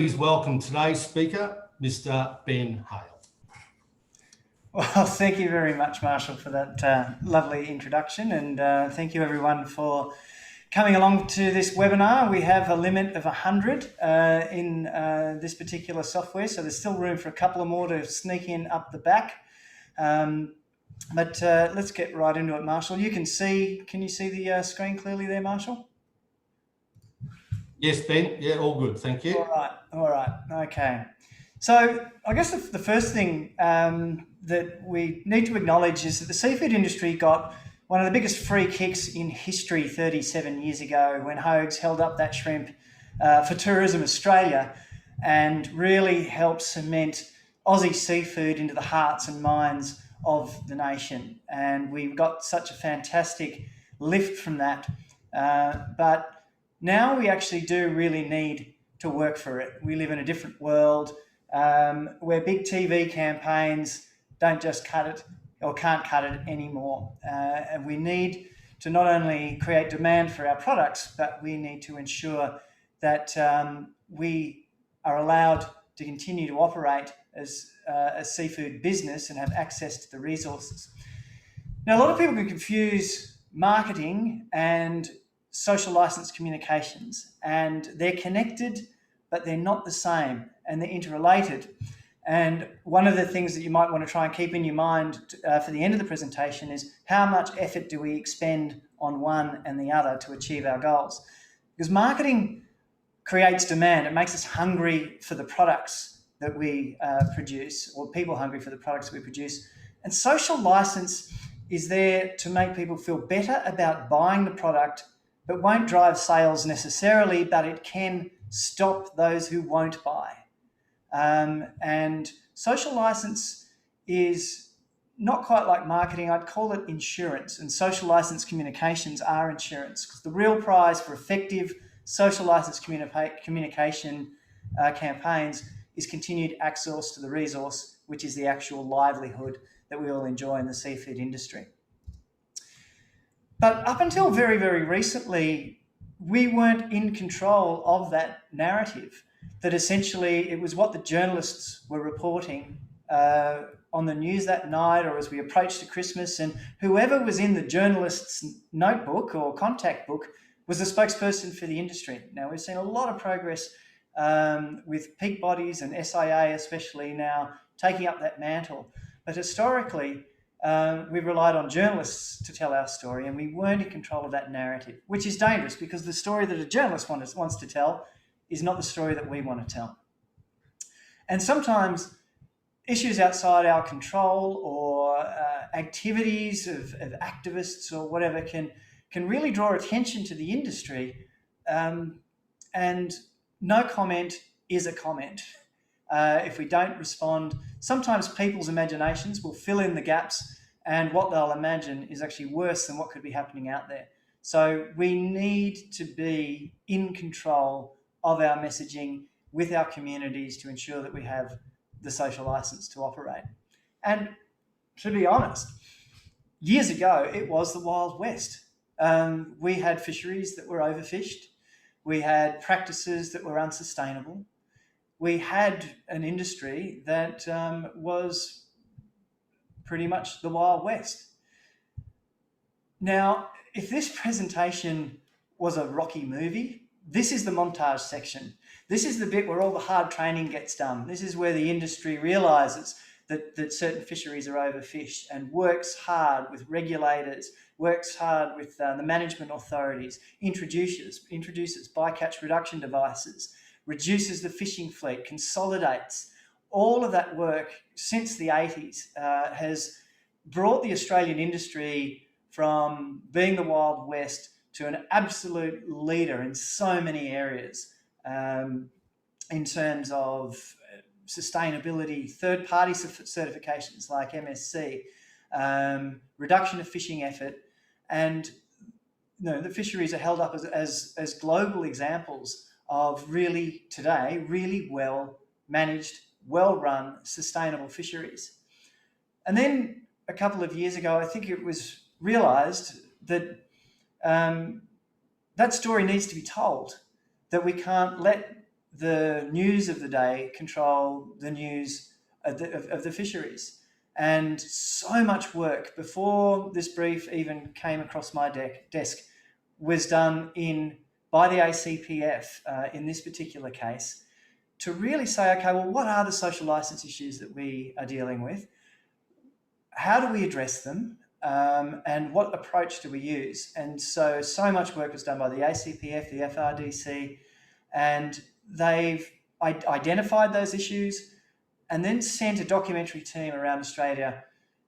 Please welcome today's speaker, Mr. Ben Hale. Well, thank you very much, Marshall, for that lovely introduction, and thank you everyone for coming along to this webinar. We have a limit of 100 in this particular software, so there's still room for a couple of more to sneak in up the back. But let's get right into it, Marshall. Can you see the screen clearly there, Marshall? Yes, Ben. Yeah, all good. Thank you. All right. Okay. So I guess the first thing that we need to acknowledge is that the seafood industry got one of the biggest free kicks in history 37 years ago when Hoag's held up that shrimp for Tourism Australia and really helped cement Aussie seafood into the hearts and minds of the nation. And we got such a fantastic lift from that. But now we actually do really need to work for it. We live in a different world where big TV campaigns don't just cut it or can't cut it anymore. And we need to not only create demand for our products, but we need to ensure that we are allowed to continue to operate as a seafood business and have access to the resources. Now, a lot of people can confuse marketing and social license communications, and they're connected, but they're not the same, and they're interrelated. And one of the things that you might want to try and keep in your mind for the end of the presentation is how much effort do we expend on one and the other to achieve our goals? Because marketing creates demand. It makes us hungry for the products that we produce, or people hungry for the products that we produce. And social license is there to make people feel better about buying the product, but won't drive sales necessarily, but it can stop those who won't buy. And social license is not quite like marketing. I'd call it insurance, and social license communications are insurance, because the real prize for effective social license communication campaigns is continued access to the resource, which is the actual livelihood that we all enjoy in the seafood industry. But up until very, very recently, we weren't in control of that narrative, that essentially it was what the journalists were reporting on the news that night or as we approached to Christmas, and whoever was in the journalist's notebook or contact book was the spokesperson for the industry. Now, we've seen a lot of progress with peak bodies and SIA especially now taking up that mantle. But historically, we've relied on journalists to tell our story, and we weren't in control of that narrative, which is dangerous because the story that a journalist wants to tell is not the story that we want to tell. And sometimes issues outside our control or activities of activists or whatever can really draw attention to the industry, and no comment is a comment. If we don't respond, sometimes people's imaginations will fill in the gaps, and what they'll imagine is actually worse than what could be happening out there. So we need to be in control of our messaging with our communities to ensure that we have the social license to operate. And to be honest, years ago, it was the Wild West. We had fisheries that were overfished. We had practices that were unsustainable. We had an industry that was pretty much the Wild West. Now, if this presentation was a Rocky movie, this is the montage section. This is the bit where all the hard training gets done. This is where the industry realises that certain fisheries are overfished and works hard with regulators, works hard with the management authorities, introduces bycatch reduction devices, reduces the fishing fleet, consolidates. All of that work since the 80s has brought the Australian industry from being the Wild West to an absolute leader in so many areas in terms of sustainability, third-party certifications like MSC, reduction of fishing effort, and the fisheries are held up as global examples of really well managed, well run, sustainable fisheries. And then a couple of years ago, I think it was realised that that story needs to be told, that we can't let the news of the day control the news of the fisheries. And so much work before this brief even came across my desk was done by the ACPF in this particular case to really say, okay, well, what are the social licence issues that we are dealing with? How do we address them? And what approach do we use? And so much work was done by the ACPF, the FRDC, and they've identified those issues and then sent a documentary team around Australia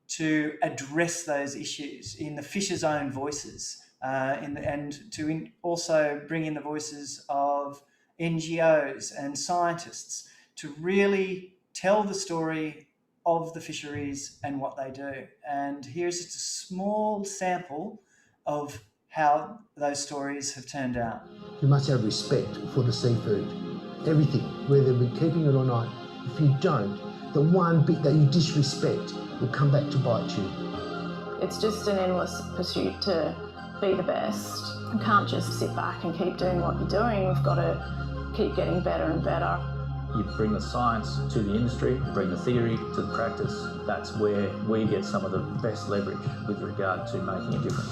to address those issues in the fishers' own voices, and to also bring in the voices of NGOs and scientists to really tell the story of the fisheries and what they do. And here's just a small sample of how those stories have turned out. You must have respect for the seafood. Everything, whether we're keeping it or not. If you don't, the one bit that you disrespect will come back to bite you. It's just an endless pursuit to be the best. You can't just sit back and keep doing what you're doing. We've got to keep getting better and better. You bring the science to the industry, bring the theory to the practice. That's where we get some of the best leverage with regard to making a difference.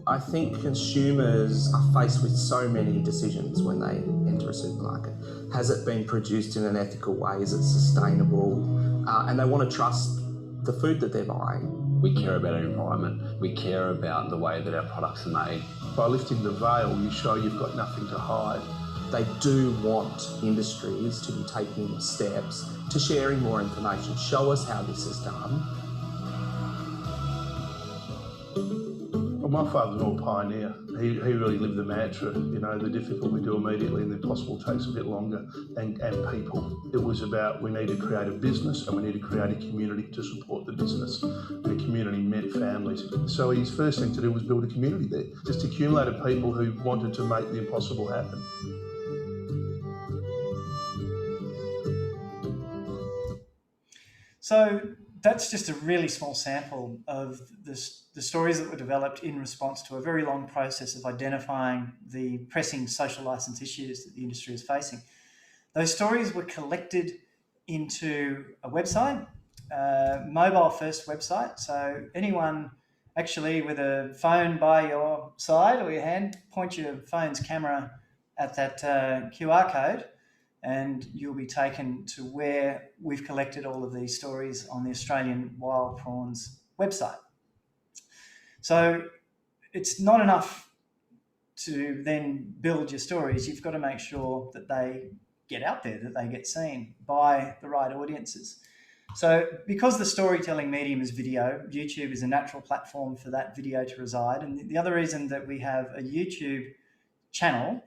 I think consumers are faced with so many decisions when they enter a supermarket. Has it been produced in an ethical way? Is it sustainable? And they want to trust the food that they're buying. We care about our environment. We care about the way that our products are made. By lifting the veil, you show you've got nothing to hide. They do want industries to be taking steps to sharing more information. Show us how this is done. Well, my father's an oil pioneer. He really lived the mantra, you know, the difficult we do immediately and the impossible takes a bit longer, and people. It was about we need to create a business and we need to create a community to support the business. And a community meant families. So his first thing to do was build a community there. Just accumulated people who wanted to make the impossible happen. So that's just a really small sample of the stories that were developed in response to a very long process of identifying the pressing social licence issues that the industry is facing. Those stories were collected into a website, mobile-first website. So anyone actually with a phone by your side or your hand, point your phone's camera at that QR code, and you'll be taken to where we've collected all of these stories on the Australian Wild Prawns website. So it's not enough to then build your stories. You've got to make sure that they get out there, that they get seen by the right audiences. So because the storytelling medium is video, YouTube is a natural platform for that video to reside. And the other reason that we have a YouTube channel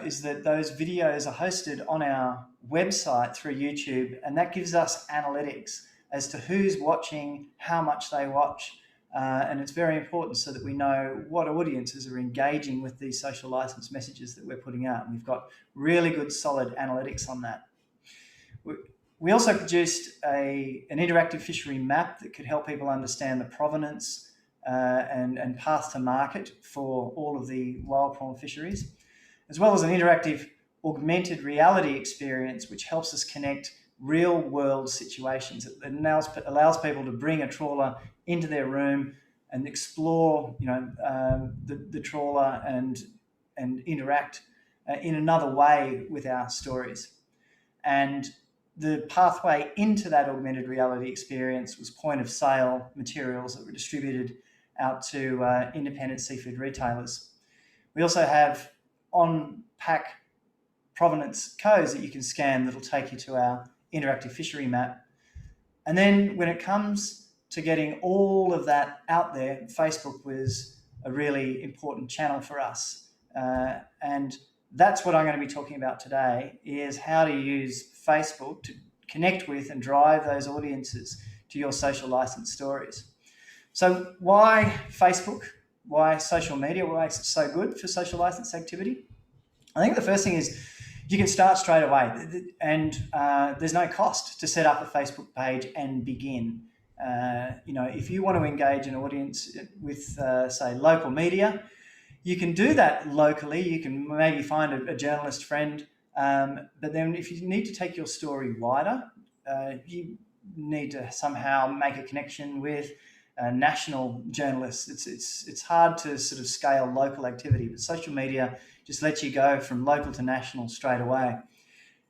is that those videos are hosted on our website through YouTube, and that gives us analytics as to who's watching, how much they watch, and it's very important so that we know what audiences are engaging with these social license messages that we're putting out. And we've got really good, solid analytics on that. We also produced an interactive fishery map that could help people understand the provenance and path to market for all of the wild prawn fisheries, as well as an interactive augmented reality experience, which helps us connect real world situations. It allows people to bring a trawler into their room and explore, the trawler and interact in another way with our stories. And the pathway into that augmented reality experience was point of sale materials that were distributed out to independent seafood retailers. We also have on-pack provenance codes that you can scan that'll take you to our interactive fishery map. And then when it comes to getting all of that out there, Facebook was a really important channel for us. And that's what I'm going to be talking about today, is how to use Facebook to connect with and drive those audiences to your social license stories. So why Facebook? Why social media? What makes it so good for social license activity? I think the first thing is you can start straight away, and there's no cost to set up a Facebook page and begin. If you want to engage an audience with, say, local media, You can do that locally. You can maybe find a journalist friend, but then if you need to take your story wider, you need to somehow make a connection with national journalists. It's hard to sort of scale local activity, but social media just lets you go from local to national straight away.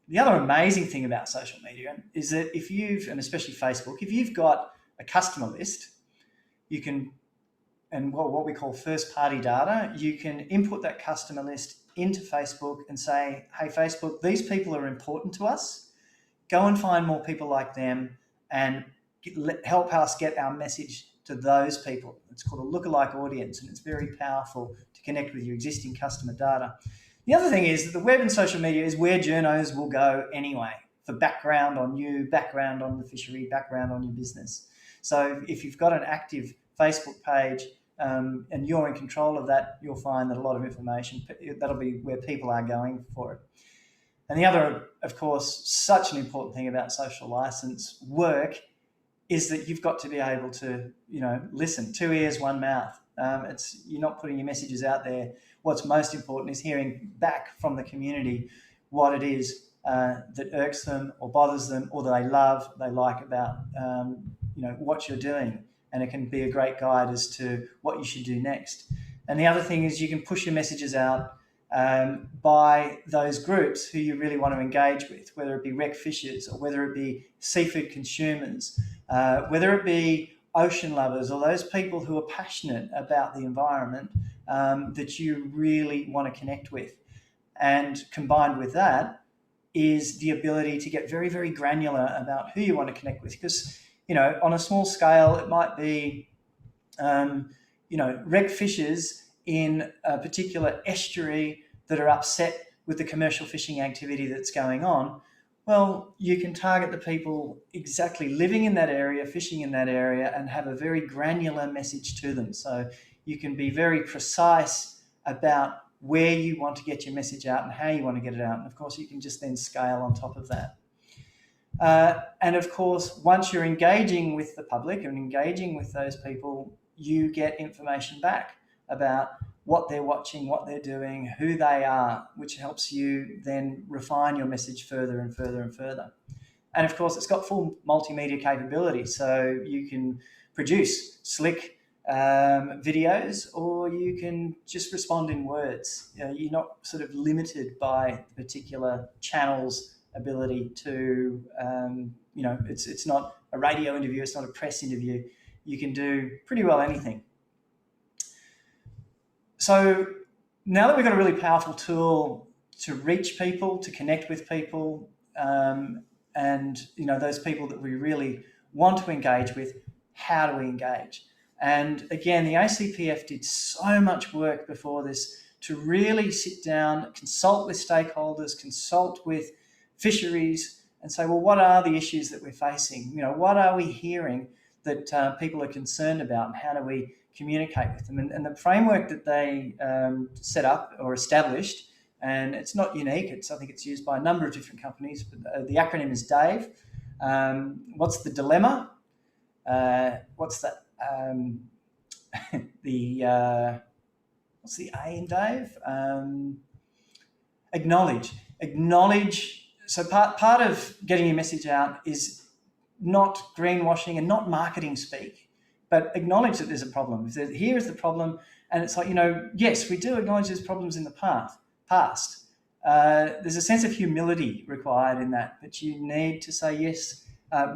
The other amazing thing about social media is that if you've, and especially Facebook, if you've got a customer list, you can, and what we call first-party data, you can input that customer list into Facebook and say, hey, Facebook, these people are important to us. Go and find more people like them and help us get our message to those people. It's called a lookalike audience, and it's very powerful to connect with your existing customer data. The other thing is that the web and social media is where journos will go anyway for background on you, background on the fishery, background on your business. So if you've got an active Facebook page and you're in control of that, you'll find that a lot of information, that'll be where people are going for it. And the other, of course, such an important thing about social license work is that you've got to be able to, listen. 2 ears, 1 mouth. You're not putting your messages out there. What's most important is hearing back from the community what it is that irks them or bothers them or that they like about, what you're doing. And it can be a great guide as to what you should do next. And the other thing is you can push your messages out by those groups who you really want to engage with, whether it be wreck fishers or whether it be seafood consumers, whether it be ocean lovers or those people who are passionate about the environment that you really want to connect with. And combined with that is the ability to get very, very granular about who you want to connect with. Because, on a small scale, it might be, wreck fishers in a particular estuary that are upset with the commercial fishing activity that's going on. Well, you can target the people exactly living in that area, fishing in that area, and have a very granular message to them. So you can be very precise about where you want to get your message out and how you want to get it out. And of course, you can just then scale on top of that. And of course, once you're engaging with the public and engaging with those people, you get information back about what they're watching, what they're doing, who they are, which helps you then refine your message further and further and further. And of course, it's got full multimedia capability. So you can produce slick videos, or you can just respond in words. You're not sort of limited by the particular channel's ability to, it's not a radio interview, it's not a press interview. You can do pretty well anything. So now that we've got a really powerful tool to reach people, to connect with people, and those people that we really want to engage with, how do we engage? And again, the ACPF did so much work before this to really sit down, consult with stakeholders, consult with fisheries, and say, well, what are the issues that we're facing? What are we hearing that people are concerned about, and how do we communicate with them? And the framework that they set up or established, and it's not unique, I think it's used by a number of different companies, but the acronym is DAVE. What's the dilemma? What's that? What's the A in DAVE? Acknowledge. So part of getting your message out is not greenwashing and not marketing speak, but acknowledge that there's a problem. Here is the problem, and it's like, yes, we do acknowledge there's problems in the past. There's a sense of humility required in that you need to say, yes,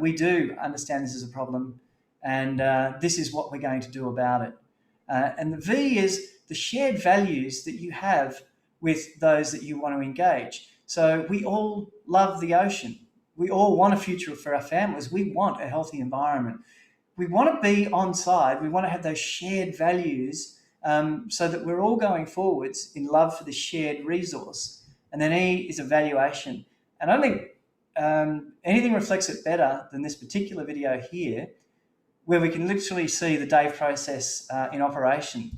we do understand this is a problem, and this is what we're going to do about it. And the V is the shared values that you have with those that you want to engage. So we all love the ocean. We all want a future for our families. We want a healthy environment. We want to be on side. We want to have those shared values so that we're all going forwards in love for the shared resource. And then E is evaluation. And I don't think anything reflects it better than this particular video here, where we can literally see the DAVE process in operation.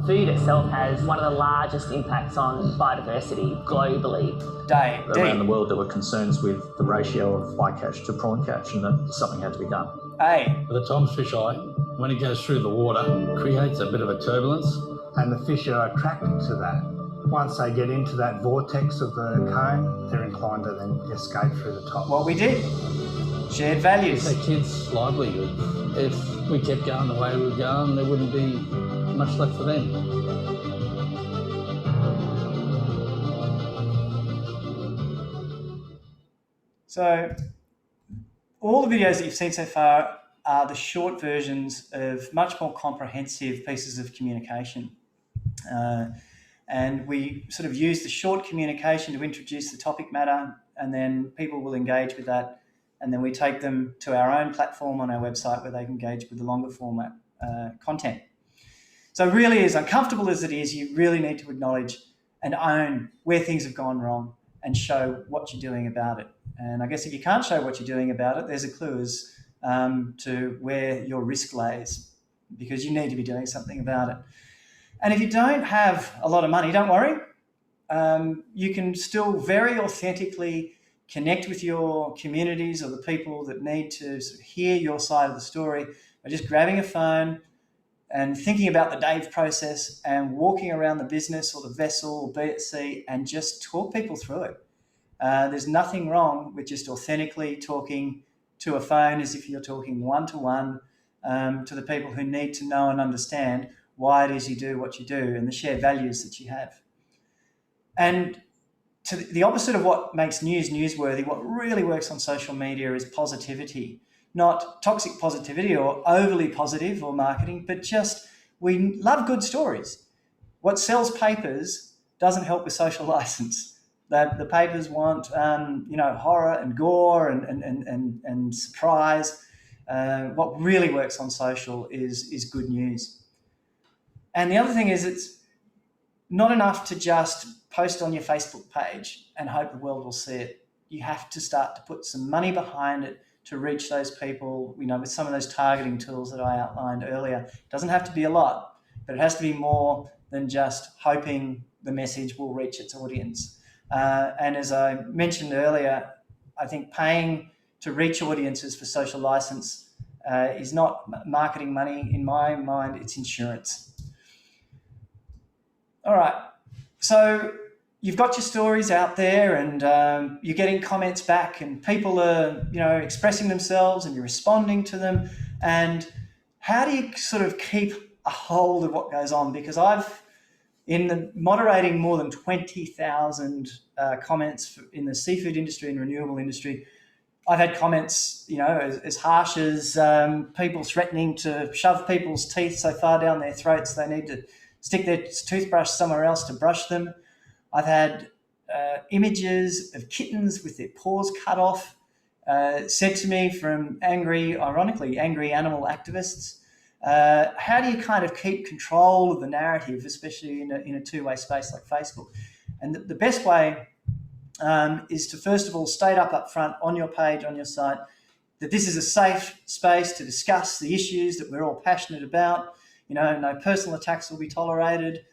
Food itself has one of the largest impacts on biodiversity globally. Around the world, there were concerns with the ratio of fly catch to prawn catch, and that something had to be done. A. The Tom's fish eye, when it goes through the water, creates a bit of a turbulence, and the fish are attracted to that. Once they get into that vortex of the cone, they're inclined to then escape through the top. What we did, shared values. It's a kid's livelihood. If we kept going the way we were going, there wouldn't be much left for them. So all the videos that you've seen so far are the short versions of much more comprehensive pieces of communication. And we sort of use the short communication to introduce the topic matter, and then people will engage with that. And then we take them to our own platform on our website where they can engage with the longer format content. So really, as uncomfortable as it is, you really need to acknowledge and own where things have gone wrong and show what you're doing about it. And I guess if you can't show what you're doing about it, there's a clue as to where your risk lays, because you need to be doing something about it. And if you don't have a lot of money, don't worry. You can still very authentically connect with your communities or the people that need to sort of hear your side of the story by just grabbing a phone and thinking about the Dave process and walking around the business or the vessel or be at sea and just talk people through it. There's nothing wrong with just authentically talking to a phone as if you're talking one-to-one to the people who need to know and understand why it is you do what you do and the shared values that you have. And to the opposite of what makes news newsworthy, what really works on social media is positivity, not toxic positivity or overly positive or marketing, but just we love good stories. What sells papers doesn't help with social license. The papers want horror and gore and surprise. What really works on social is good news. And the other thing is it's not enough to just post on your Facebook page and hope the world will see it. You have to start to put some money behind it to reach those people, with some of those targeting tools that I outlined earlier. It doesn't have to be a lot, but it has to be more than just hoping the message will reach its audience. And as I mentioned earlier, I think paying to reach audiences for social license is not marketing money. In my mind, it's insurance. All right, so you've got your stories out there and you're getting comments back and people are, expressing themselves and you're responding to them. And how do you sort of keep a hold of what goes on? Because moderating more than 20,000 comments in the seafood industry and renewable industry, I've had comments, as harsh as people threatening to shove people's teeth so far down their throats they need to stick their toothbrush somewhere else to brush them. I've had images of kittens with their paws cut off sent to me from ironically angry animal activists. How do you kind of keep control of the narrative, especially in a two-way space like Facebook? And the best way is to, first of all, state up front on your page, on your site, that this is a safe space to discuss the issues that we're all passionate about. No personal attacks will be tolerated,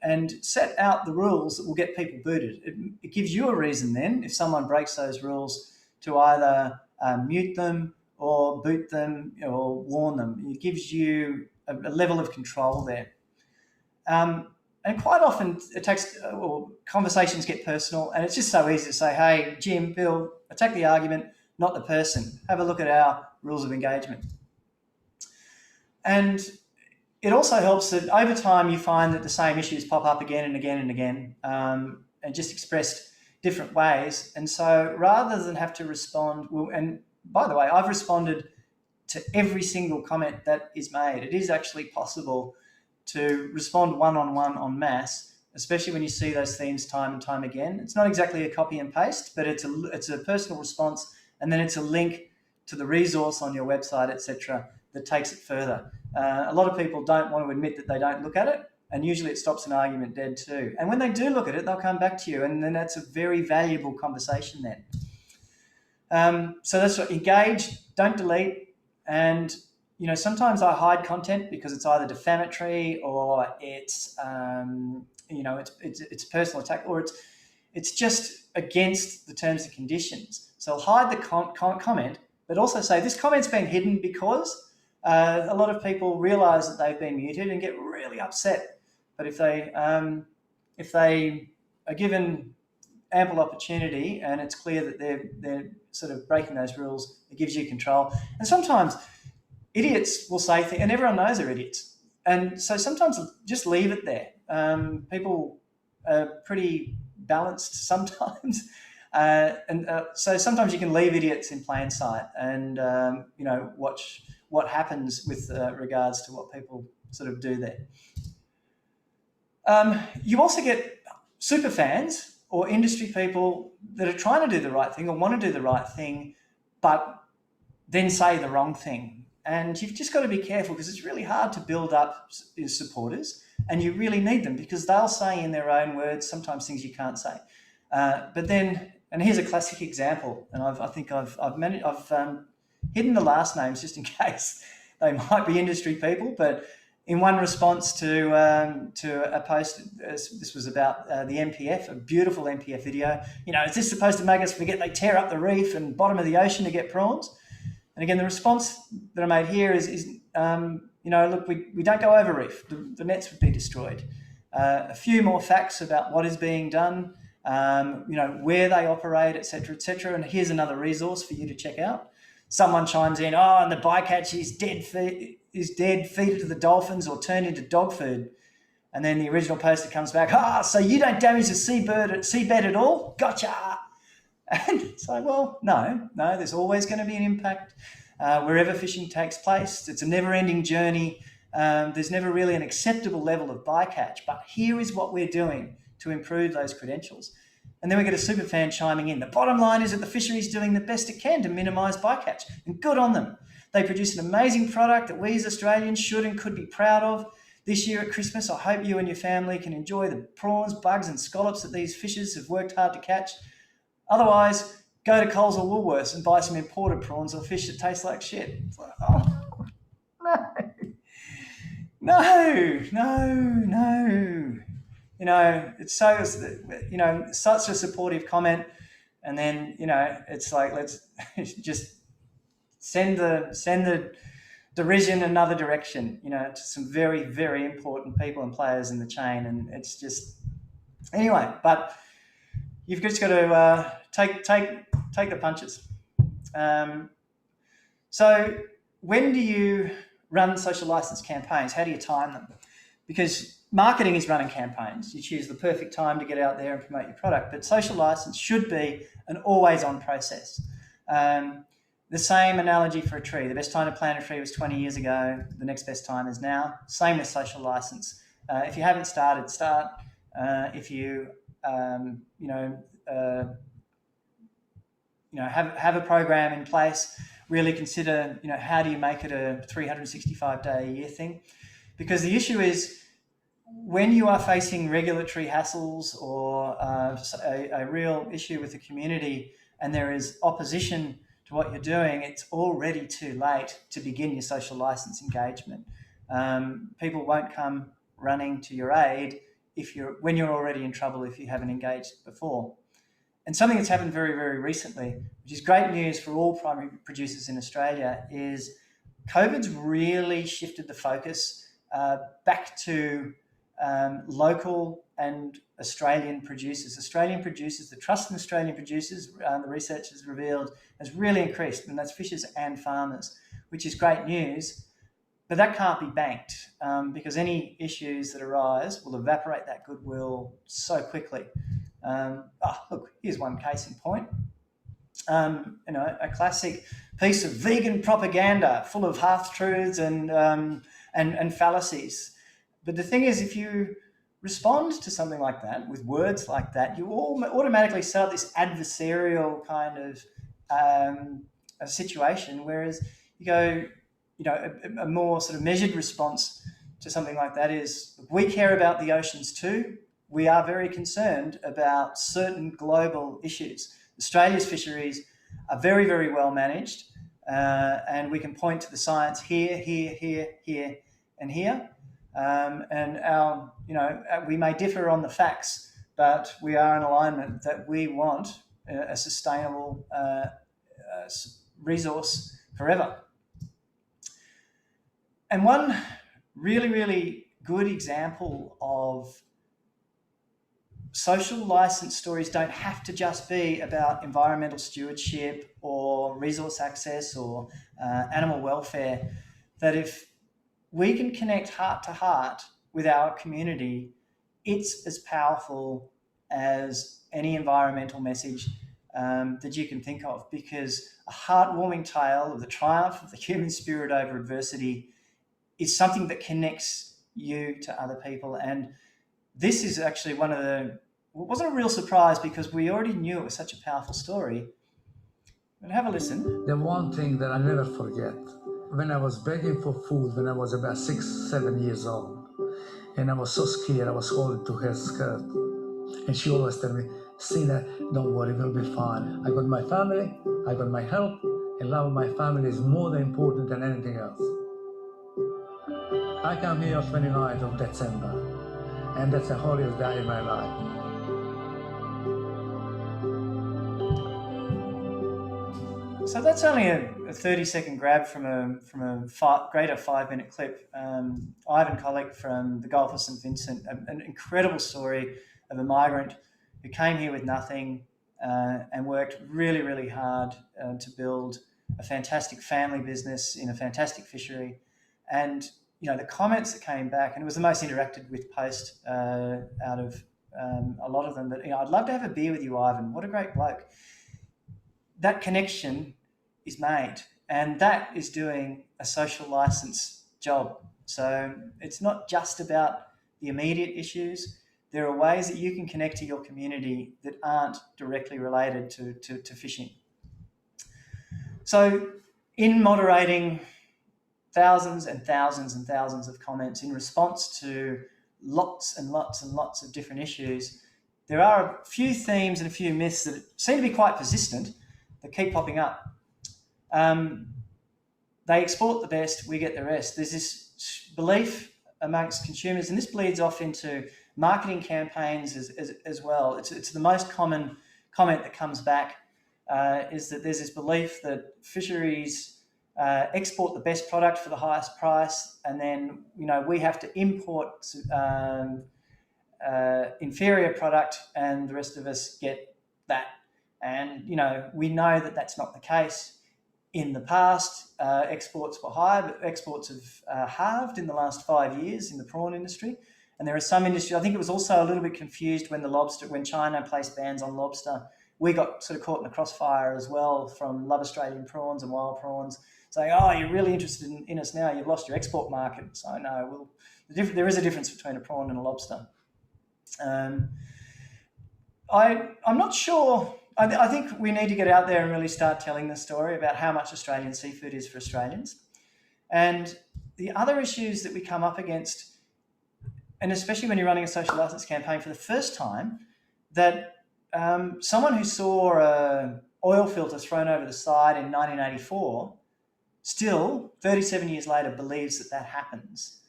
and set out the rules that will get people booted. It gives you a reason then, if someone breaks those rules, to either mute them or boot them or warn them. It gives you a level of control there. And quite often conversations get personal, and it's just so easy to say, hey, Jim, Bill, attack the argument, not the person. Have a look at our rules of engagement. And it also helps that over time you find that the same issues pop up again and again and again, and just expressed different ways. And so rather than have to respond, and by the way, I've responded to every single comment that is made. It is actually possible to respond one-on-one en masse, especially when you see those themes time and time again. It's not exactly a copy and paste, but it's a personal response, and then it's a link to the resource on your website, etc., that takes it further. A lot of people don't want to admit that they don't look at it, and usually it stops an argument dead too. And when they do look at it, they'll come back to you, and then that's a very valuable conversation then. So that's what, engage, don't delete. And sometimes I hide content because it's either defamatory or it's it's a personal attack, or it's just against the terms and conditions. So I'll hide the comment, but also say this comment's been hidden because a lot of people realise that they've been muted and get really upset. But if they are given ample opportunity and it's clear that they're sort of breaking those rules, it gives you control. And sometimes idiots will say things, and everyone knows they're idiots. And so sometimes just leave it there. People are pretty balanced sometimes. So sometimes you can leave idiots in plain sight and, watch what happens with regards to what people sort of do there. You also get super fans or industry people that are trying to do the right thing or want to do the right thing, but then say the wrong thing. And you've just got to be careful because it's really hard to build up your supporters, and you really need them because they'll say in their own words sometimes things you can't say. But then, and here's a classic example, and I've hidden the last names just in case they might be industry people, but in one response to a post, this was about the MPF, a beautiful MPF video. Is this supposed to make us forget they tear up the reef and bottom of the ocean to get prawns? And again, the response that I made here is look, we don't go over reef. The nets would be destroyed. A few more facts about what is being done, where they operate, et cetera, and here's another resource for you to check out. Someone chimes in, and the bycatch is dead, feed it to the dolphins or turned into dog food. And then the original poster comes back, so you don't damage the seabed at all? Gotcha. And it's like, well, no, there's always going to be an impact wherever fishing takes place. It's a never-ending journey. There's never really an acceptable level of bycatch, but here is what we're doing to improve those credentials. And then we get a super fan chiming in. The bottom line is that the fishery is doing the best it can to minimise bycatch, and good on them. They produce an amazing product that we as Australians should and could be proud of. This year at Christmas, I hope you and your family can enjoy the prawns, bugs and scallops that these fishers have worked hard to catch. Otherwise, go to Coles or Woolworths and buy some imported prawns or fish that taste like shit. It's like, no. It's so, such a supportive comment. And then, it's like, let's just send the derision another direction, to some very, very important people and players in the chain. And it's just, anyway, but you've just got to take the punches. So when do you run social license campaigns? How do you time them? Because marketing is running campaigns. You choose the perfect time to get out there and promote your product, but social license should be an always-on process. The same analogy for a tree. The best time to plant a tree was 20 years ago. The next best time is now. Same with social license. If you haven't started, start. If you have a program in place, really consider, how do you make it a 365-day-a-year thing? Because the issue is when you are facing regulatory hassles or a real issue with the community and there is opposition to what you're doing, it's already too late to begin your social license engagement. People won't come running to your aid when you're already in trouble if you haven't engaged before. And something that's happened very, very recently, which is great news for all primary producers in Australia, is COVID's really shifted the focus back to local and Australian producers. The trust in Australian producers, the research has revealed, has really increased, and that's fishers and farmers, which is great news. But that can't be banked because any issues that arise will evaporate that goodwill so quickly. Look, here's one case in point. A classic piece of vegan propaganda full of half-truths and fallacies. But the thing is, if you respond to something like that with words like that, you automatically set up this adversarial kind of a situation, whereas you go, a more sort of measured response to something like that is, we care about the oceans too. We are very concerned about certain global issues. Australia's fisheries are very, very well managed, and we can point to the science here, and here. And we may differ on the facts, but we are in alignment that we want a sustainable resource forever. And one really, really good example of social license stories don't have to just be about environmental stewardship or resource access or animal welfare. That if we can connect heart to heart with our community, it's as powerful as any environmental message that you can think of, because a heartwarming tale of the triumph of the human spirit over adversity is something that connects you to other people. And this is actually one of the, it wasn't a real surprise because we already knew it was such a powerful story. But have a listen. The one thing that I never forget, when I was begging for food when I was about 6, 7 years old, and I was so scared, I was holding to her skirt, and she always tell me, Sina, don't worry, we'll be fine. I got my family, I got my help, and love of my family is more than important than anything else. I come here on 29th of December, and that's the holiest day in my life. So that's only a 30-second grab from a greater 5-minute clip. Ivan Kolek from the Gulf of St. Vincent, an incredible story of a migrant who came here with nothing and worked really, really hard to build a fantastic family business in a fantastic fishery. And, you know, the comments that came back, and it was the most interacted with post out of a lot of them, but, you know, I'd love to have a beer with you, Ivan. What a great bloke. That connection is made, and that is doing a social license job. So it's not just about the immediate issues. There are ways that you can connect to your community that aren't directly related to fishing. So in moderating thousands and thousands and thousands of comments in response to lots and lots and lots of different issues, there are a few themes and a few myths that seem to be quite persistent that keep popping up. They export the best, we get the rest. There's this belief amongst consumers, and this bleeds off into marketing campaigns as well. It's the most common comment that comes back, is that there's this belief that fisheries export the best product for the highest price, and then, you know, we have to import inferior product and the rest of us get that. And, you know, we know that that's not the case. In the past, exports were high, but exports have halved in the last 5 years in the prawn industry. And there are some industry, I think it was also a little bit confused when China placed bans on lobster. We got sort of caught in the crossfire as well from Love Australian Prawns and Wild Prawns, saying, oh, you're really interested in us now, you've lost your export market. So no, there is a difference between a prawn and a lobster. I'm not sure. I think we need to get out there and really start telling the story about how much Australian seafood is for Australians. And the other issues that we come up against, and especially when you're running a social license campaign for the first time, that someone who saw an oil filter thrown over the side in 1984 still, 37 years later, believes that happens.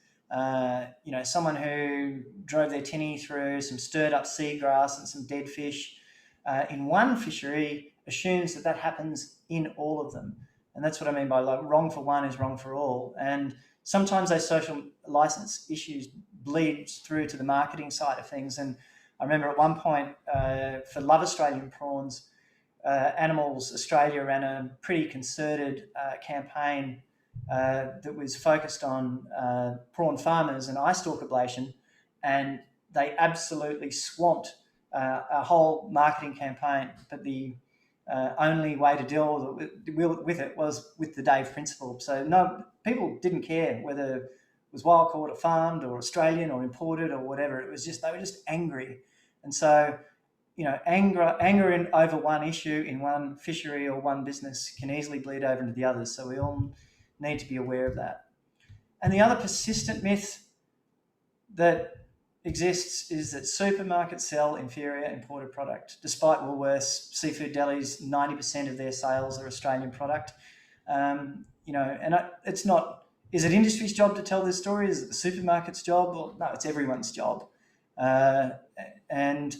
You know, someone who drove their tinny through some stirred up seagrass and some dead fish in one fishery assumes that happens in all of them. And that's what I mean by, like, wrong for one is wrong for all. And sometimes those social license issues bleed through to the marketing side of things. And I remember at one point for Love Australian Prawns, Animals Australia ran a pretty concerted campaign that was focused on prawn farmers and eye stalk ablation, and they absolutely swamped a whole marketing campaign. But the only way to deal with it was with the Dave principle. So no, people didn't care whether it was wild caught or farmed or Australian or imported or whatever. It was just, they were just angry. And so, you know, anger over one issue in one fishery or one business can easily bleed over into the others. So we all need to be aware of that. And the other persistent myth that exists is that supermarkets sell inferior imported product. Despite Woolworths, seafood delis, 90% of their sales are Australian product. You know, and it's not, is it industry's job to tell this story? Is it the supermarket's job? Well, no, it's everyone's job. And,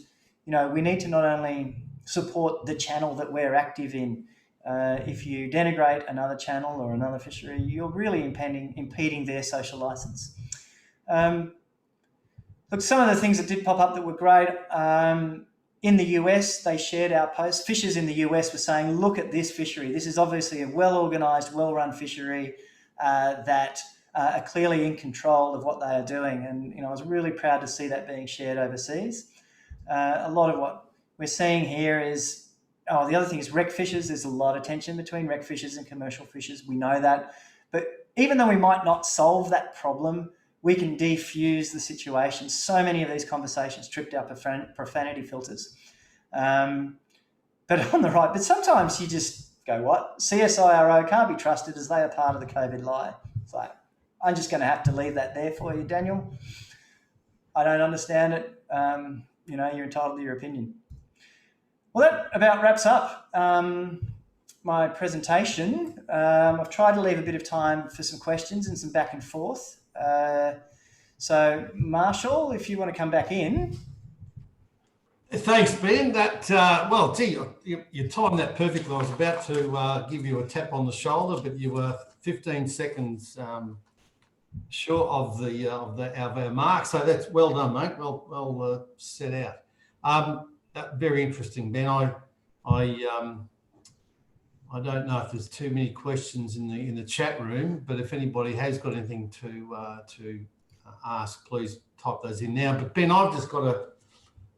you know, we need to not only support the channel that we're active in. If you denigrate another channel or another fishery, you're really impeding their social license. Look, some of the things that did pop up that were great, in the US, they shared our post. Fishers in the US were saying, look at this fishery. This is obviously a well-organised, well-run fishery that are clearly in control of what they are doing. And, I was really proud to see that being shared overseas. A lot of what we're seeing here is, the other thing is wreck fishers. There's a lot of tension between wreck fishers and commercial fishers. We know that. But even though we might not solve that problem, we can defuse the situation. So many of these conversations tripped our profanity filters. But on the right, but sometimes you just go, what? CSIRO can't be trusted as they are part of the COVID lie. It's like, I'm just going to have to leave that there for you, Daniel. I don't understand it. You're entitled to your opinion. Well, that about wraps up my presentation. I've tried to leave a bit of time for some questions and some back and forth. So, Marshall, if you want to come back in. Thanks, Ben. That you timed that perfectly. I was about to give you a tap on the shoulder, but you were 15 seconds short of our mark. So that's well done, mate. Well set out. Very interesting, Ben. I don't know if there's too many questions in the chat room, but if anybody has got anything to ask, please type those in now. But Ben, I've just got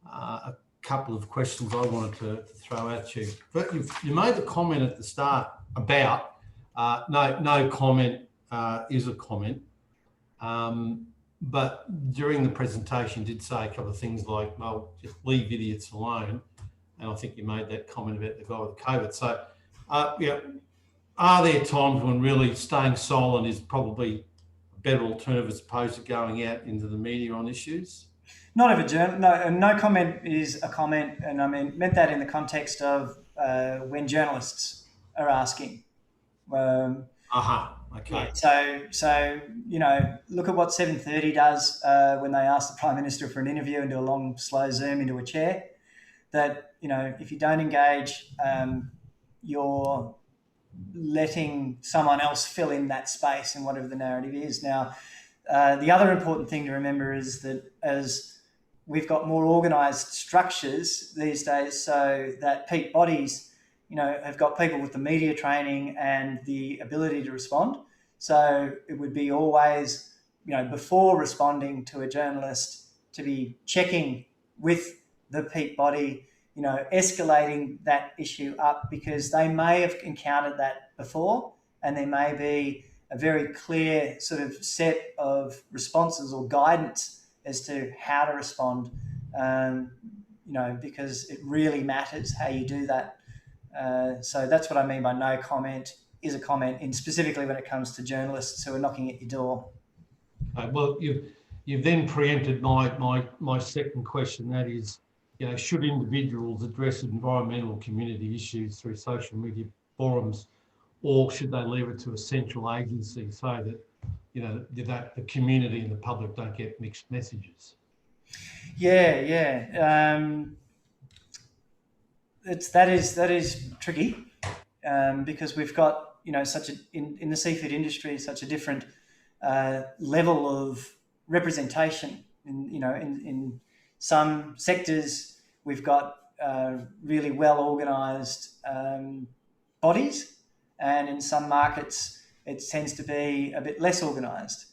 a couple of questions I wanted to throw at you. But you made the comment at the start about no comment is a comment, but during the presentation you did say a couple of things like, well, just leave idiots alone, and I think you made that comment about the guy with COVID. So. Are there times when really staying silent is probably a better alternative as opposed to going out into the media on issues? Not if no comment is a comment, and I meant that in the context of when journalists are asking. Okay. Yeah, so look at what 7:30 does when they ask the Prime Minister for an interview and do a long, slow zoom into a chair. That if you don't engage. You're letting someone else fill in that space in whatever the narrative is. Now, the other important thing to remember is that as we've got more organised structures these days, so that peak bodies, have got people with the media training and the ability to respond. So it would be always, before responding to a journalist, to be checking with the peak body, escalating that issue up, because they may have encountered that before and there may be a very clear sort of set of responses or guidance as to how to respond, because it really matters how you do that. So that's what I mean by no comment is a comment, and specifically when it comes to journalists who are knocking at your door. Well, you've then preempted my second question, that is, should individuals address environmental community issues through social media forums, or should they leave it to a central agency so that that the community and the public don't get mixed messages? Yeah. That is tricky because we've got such in the seafood industry such a different level of representation. In some sectors, we've got really well organised bodies, and in some markets, it tends to be a bit less organised.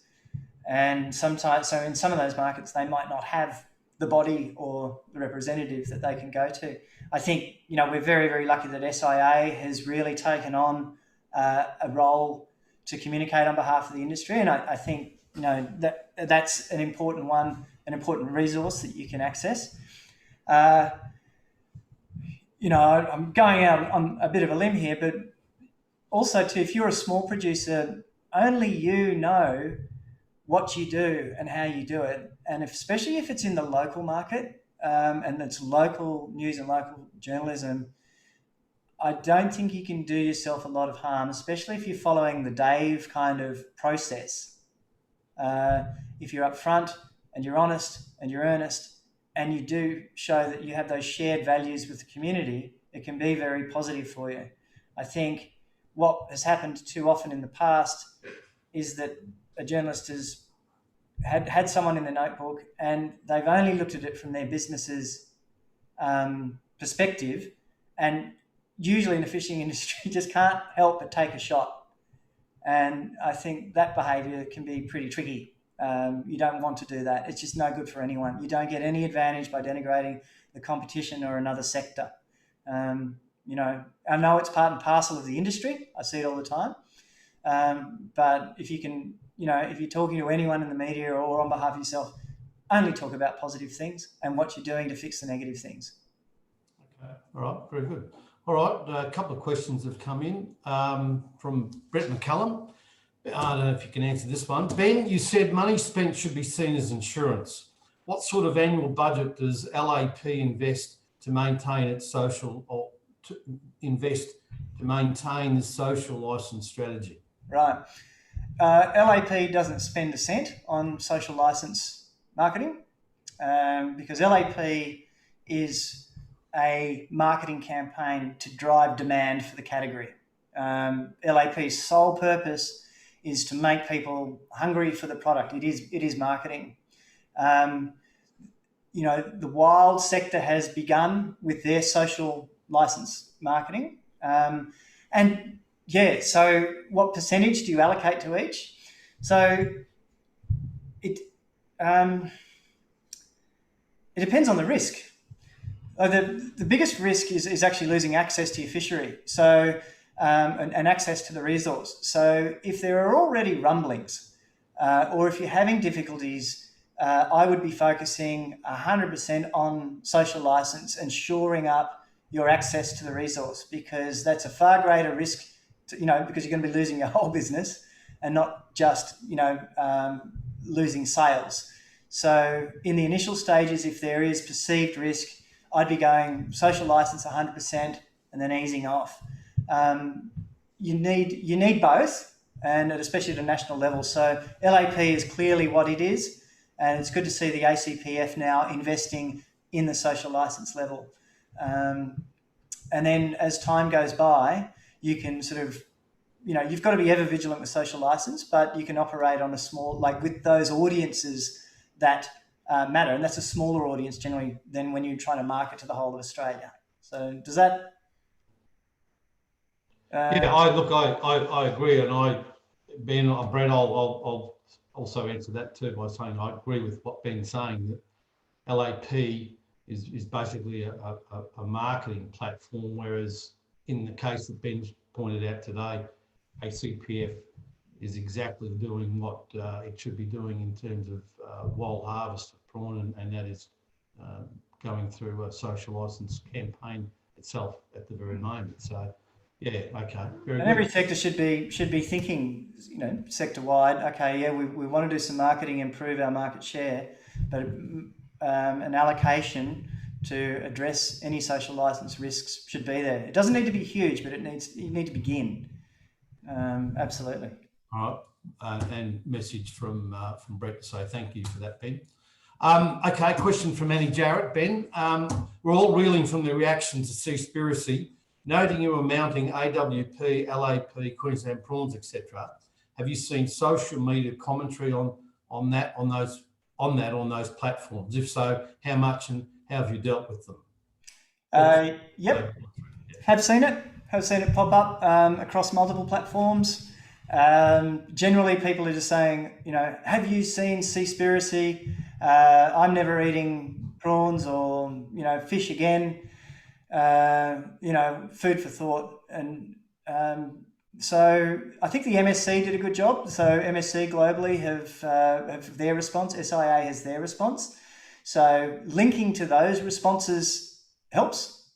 And sometimes, so in some of those markets, they might not have the body or the representative that they can go to. I think, we're very, very lucky that SIA has really taken on a role to communicate on behalf of the industry. And I think, that's an important one, an important resource that you can access. I'm going out on a bit of a limb here, but also too, if you're a small producer, only you know what you do and how you do it. And especially if it's in the local market and it's local news and local journalism, I don't think you can do yourself a lot of harm, especially if you're following the Dave kind of process. If you're upfront and you're honest and you're earnest and you do show that you have those shared values with the community, it can be very positive for you. I think what has happened too often in the past is that a journalist has had someone in the notebook and they've only looked at it from their business's perspective, and usually in the fishing industry you just can't help but take a shot. And I think that behaviour can be pretty tricky. You don't want to do that. It's just no good for anyone. You don't get any advantage by denigrating the competition or another sector. You know, I know it's part and parcel of the industry. I see it all the time. But if you can, you know, if you're talking to anyone in the media or on behalf of yourself, only talk about positive things and what you're doing to fix the negative things. Okay, all right, very good. All right, a couple of questions have come in from Brett McCullum. I don't know if you can answer this one. Ben, you said money spent should be seen as insurance. What sort of annual budget does LAP invest to maintain its social, or to invest to maintain the social license strategy? Right. LAP doesn't spend a cent on social license marketing because LAP is a marketing campaign to drive demand for the category. LAP's sole purpose is to make people hungry for the product. It is marketing. You know, the wild sector has begun with their social license marketing. And yeah, so what percentage do you allocate to each? So it depends on the risk. The biggest risk is actually losing access to your fishery, so and access to the resource. So if there are already rumblings, or if you're having difficulties, I would be focusing 100% on social license and shoring up your access to the resource, because that's a far greater risk, you know, because you're going to be losing your whole business and not just, you know, losing sales. So in the initial stages, if there is perceived risk, I'd be going social license 100% and then easing off. You need both, and especially at a national level. So LAP is clearly what it is, and it's good to see the ACPF now investing in the social license level. And then as time goes by, you can sort of, you know, you've got to be ever vigilant with social license, but you can operate on a small, like with those audiences that matter. And that's a smaller audience generally than when you're trying to market to the whole of Australia. So does that... yeah, I agree. And Brett, I'll also answer that too by saying I agree with what Ben's saying, that LAP is basically a marketing platform, whereas in the case that Ben's pointed out today, ACPF is exactly doing what it should be doing in terms of wild harvest of prawn, and that is going through a social license campaign itself at the very moment. So, yeah, okay, very good. Every sector should be thinking, you know, sector wide. Okay, yeah, we want to do some marketing, improve our market share, but an allocation to address any social license risks should be there. It doesn't need to be huge, but you need to begin. Absolutely. All right, and message from Brett to say thank you for that, Ben. Okay, question from Annie Jarrett. Ben, we're all reeling from the reaction to Seaspiracy, noting you are mounting AWP, LAP, Queensland prawns, etc. Have you seen social media commentary on those platforms? If so, how much and how have you dealt with them? Yep, have seen it pop up across multiple platforms. Generally, people are just saying, you know, have you seen Seaspiracy? I'm never eating prawns or, you know, fish again. You know, food for thought. And so I think the MSC did a good job. So MSC globally have their response. SIA has their response. So linking to those responses helps.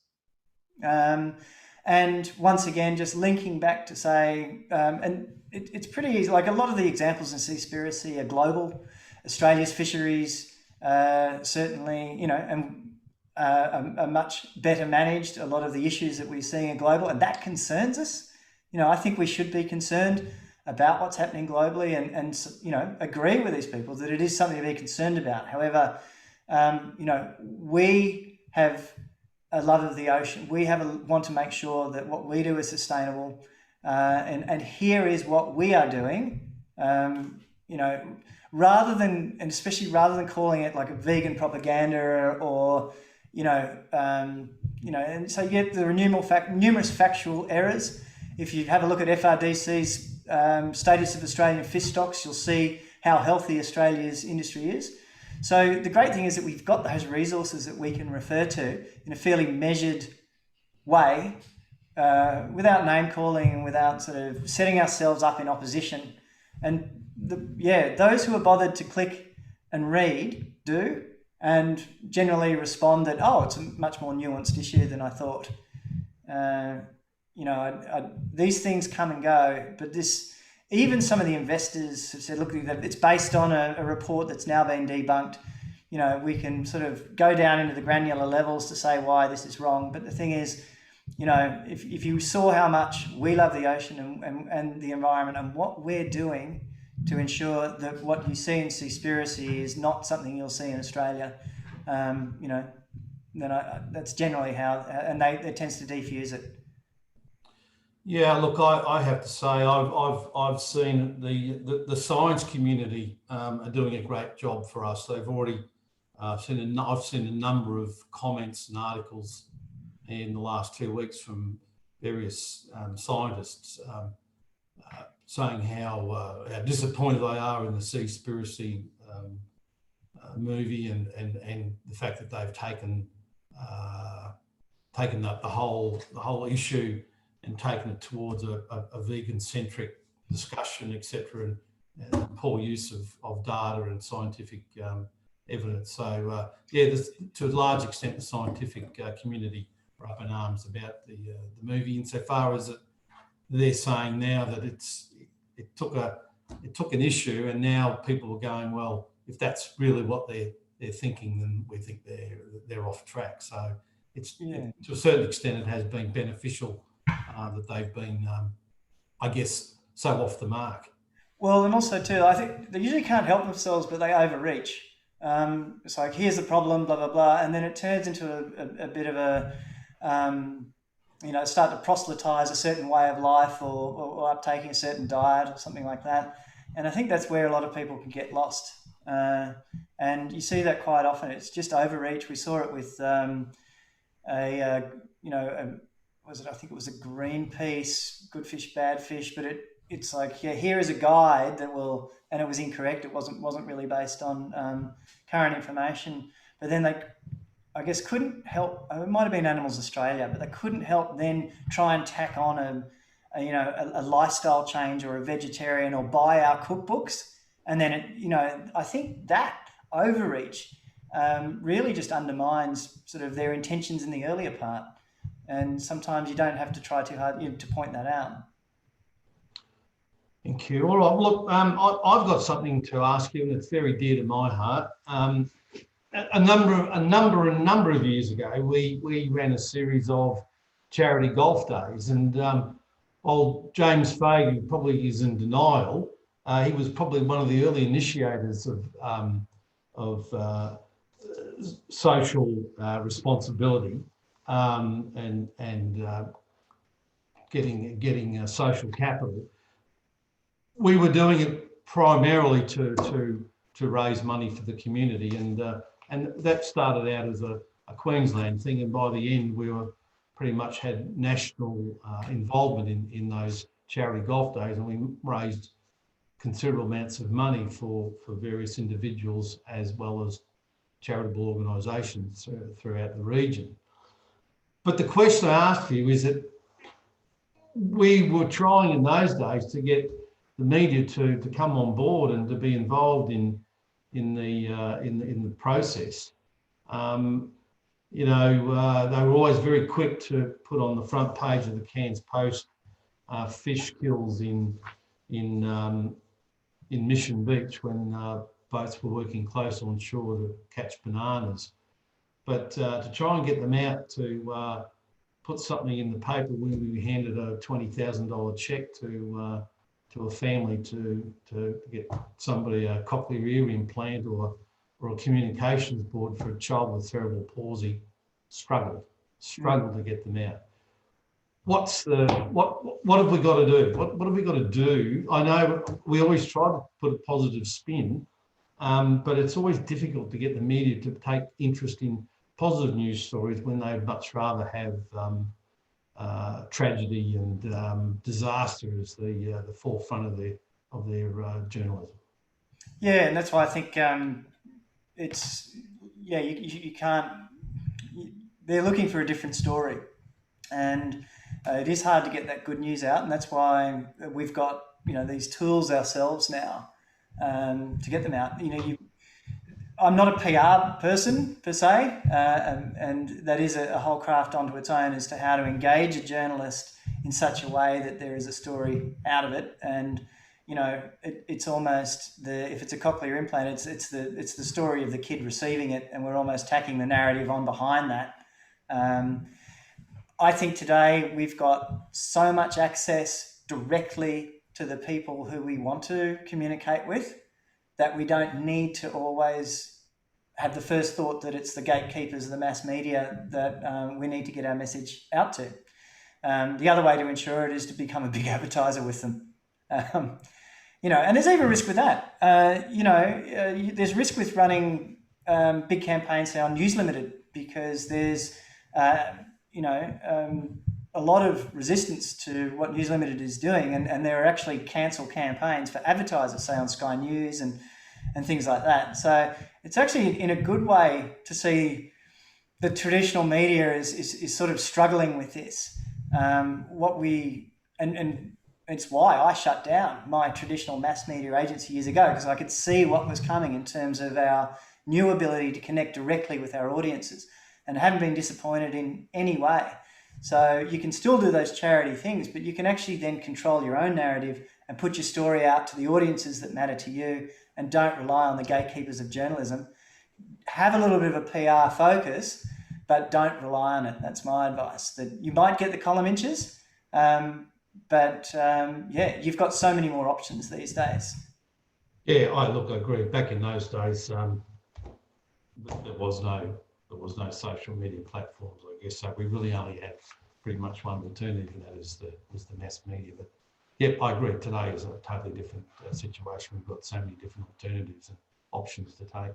And once again, just linking back to say, and it's pretty easy. Like a lot of the examples in Seaspiracy are global. Australia's fisheries certainly, you know, and are much better managed. A lot of the issues that we're seeing are global, and that concerns us. You know, I think we should be concerned about what's happening globally, and you know, agree with these people that it is something to be concerned about. However, you know, we have a love of the ocean. We want to make sure that what we do is sustainable, and here is what we are doing. You know, and especially rather than calling it like a vegan propaganda or and so you get the numerous factual errors. If you have a look at FRDC's status of Australian fish stocks, you'll see how healthy Australia's industry is. So the great thing is that we've got those resources that we can refer to in a fairly measured way, without name calling and without sort of setting ourselves up in opposition. And those who are bothered to click and read do, and generally respond that, oh, it's a much more nuanced issue than I thought. These things come and go, but even some of the investors have said, look, it's based on a report that's now been debunked. We can sort of go down into the granular levels to say why this is wrong. But the thing is, if you saw how much we love the ocean and the environment and what we're doing to ensure that what you see in Seaspiracy is not something you'll see in Australia, then that's generally how, and it tends to defuse it. Yeah, look, I have to say I've seen the science community are doing a great job for us. They've already I've seen a number of comments and articles in the last 2 weeks from various scientists saying how disappointed they are in the Seaspiracy movie and the fact that they've taken up the whole issue and taken it towards a vegan-centric discussion, etc., and poor use of data and scientific evidence. So, to a large extent, the scientific community are up in arms about the movie, insofar as they're saying now that it took an issue, and now people are going, well, if that's really what they're thinking, then we think they're off track. So to a certain extent, it has been beneficial that they've been, I guess, so off the mark. Well, and also too, I think they usually can't help themselves, but they overreach. It's like, here's the problem, blah, blah, blah. And then it turns into a bit of a, start to proselytize a certain way of life or uptaking a certain diet or something like that. And I think that's where a lot of people can get lost. And you see that quite often. It's just overreach. We saw it with I think it was a Greenpeace, good fish, bad fish, but it's like, here is a guide that will, and it was incorrect. It wasn't really based on current information. But then they, I guess, couldn't help. It might have been Animals Australia, but they couldn't help then try and tack on a lifestyle change or a vegetarian or buy our cookbooks, and then I think that overreach really just undermines sort of their intentions in the earlier part. And sometimes you don't have to try too hard to point that out. Thank you. All right. Look, I've got something to ask you, and it's very dear to my heart. A number of years ago, we ran a series of charity golf days, and while James Fagan probably is in denial, he was probably one of the early initiators of social responsibility. And getting social capital. We were doing it primarily to raise money for the community, and that started out as a Queensland thing, and by the end we were pretty much had national involvement in those charity golf days, and we raised considerable amounts of money for various individuals as well as charitable organisations throughout the region. But the question I ask you is that we were trying in those days to get the media to come on board and to be involved in the process. They were always very quick to put on the front page of the Cairns Post fish kills in Mission Beach when boats were working close on shore to catch bananas. But to try and get them out to put something in the paper when we handed a $20,000 check to a family to get somebody a cochlear ear implant or a communications board for a child with cerebral palsy, struggled to get them out. What have we got to do? What have we got to do? I know we always try to put a positive spin but it's always difficult to get the media to take interest in positive news stories when they'd much rather have tragedy and disaster as the forefront of their journalism. Yeah, and that's why I think it's you can't. They're looking for a different story, and it is hard to get that good news out, and that's why we've got these tools ourselves now to get them out. I'm not a PR person per se, and that is a whole craft onto its own as to how to engage a journalist in such a way that there is a story out of it. And it's almost if it's a cochlear implant, it's the story of the kid receiving it, and we're almost tacking the narrative on behind that. I think today we've got so much access directly to the people who we want to communicate with that we don't need to always have the first thought that it's the gatekeepers of the mass media that we need to get our message out to. The other way to ensure it is to become a big advertiser with them. And there's even risk with that. There's risk with running big campaigns, say, on News Limited, because there's, a lot of resistance to what News Limited is doing, and there are actually cancel campaigns for advertisers, say on Sky News and things like that. So it's actually in a good way to see the traditional media is sort of struggling with this. And it's why I shut down my traditional mass media agency years ago, because I could see what was coming in terms of our new ability to connect directly with our audiences, and haven't been disappointed in any way. So you can still do those charity things, but you can actually then control your own narrative and put your story out to the audiences that matter to you, and don't rely on the gatekeepers of journalism. Have a little bit of a PR focus, but don't rely on it. That's my advice. That you might get the column inches, but you've got so many more options these days. Yeah, I agree. Back in those days, there was no social media platforms, I guess. So we really only had pretty much one alternative, and that was the mass media. But yep, I agree. Today is a totally different situation. We've got so many different alternatives and options to take.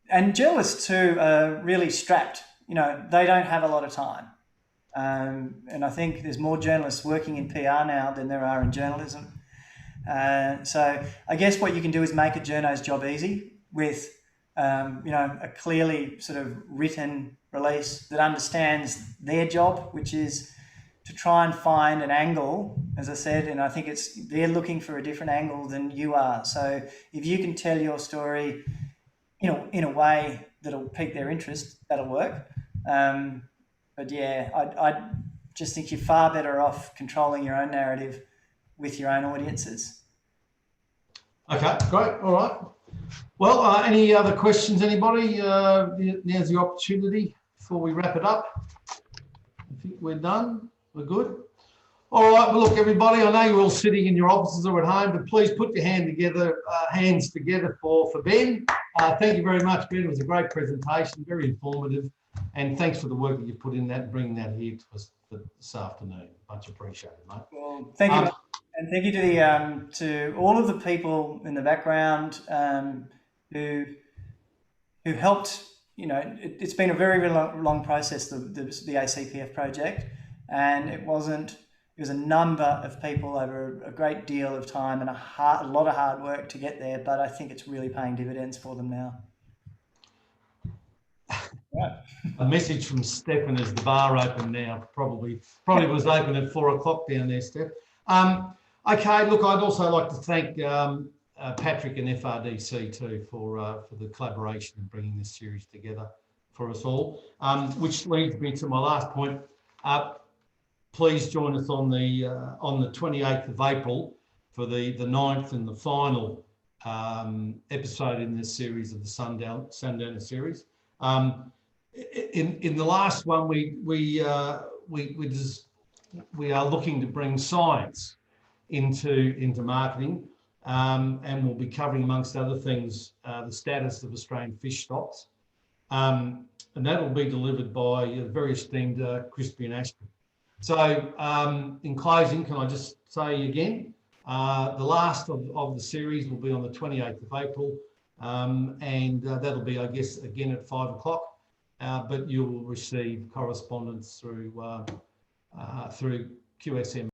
And journalists too are really strapped. They don't have a lot of time. And I think there's more journalists working in PR now than there are in journalism. So I guess what you can do is make a journo's job easy with, a clearly sort of written release that understands their job, which is to try and find an angle, as I said, and I think they're looking for a different angle than you are. So if you can tell your story, in a way that'll pique their interest, that'll work. But yeah, I just think you're far better off controlling your own narrative with your own audiences. Okay, great. All right. Well, any other questions, anybody? Now's the opportunity before we wrap it up. I think we're done. We're good. All right. Well, look, everybody, I know you're all sitting in your offices or at home, but please put your hands together for Ben. Thank you very much, Ben. It was a great presentation, very informative. And thanks for the work that you put in that and bringing that here to us this afternoon. Much appreciated, mate. Well, thank you. And thank you to all of the people in the background who helped. It's been a very, very long process, the ACPF project, and it was a number of people over a great deal of time and a lot of hard work to get there. But I think it's really paying dividends for them now. Right. A message from Stefan is the bar open now. Probably was open at 4 o'clock down there, Steph. Okay, look, I'd also like to thank Patrick and FRDC too for the collaboration in bringing this series together for us all. Which leads me to my last point. Please join us on the 28th of April for the 9th and the final episode in this series of the Sundown series. In the last one, we are looking to bring science into marketing, and we'll be covering, amongst other things, the status of Australian fish stocks, and that will be delivered by a very esteemed Crispian Ashton. So in closing, can I just say again, the last of the series will be on the 28th of April, and that'll be, I guess, again at 5 o'clock, but you will receive correspondence through QSM.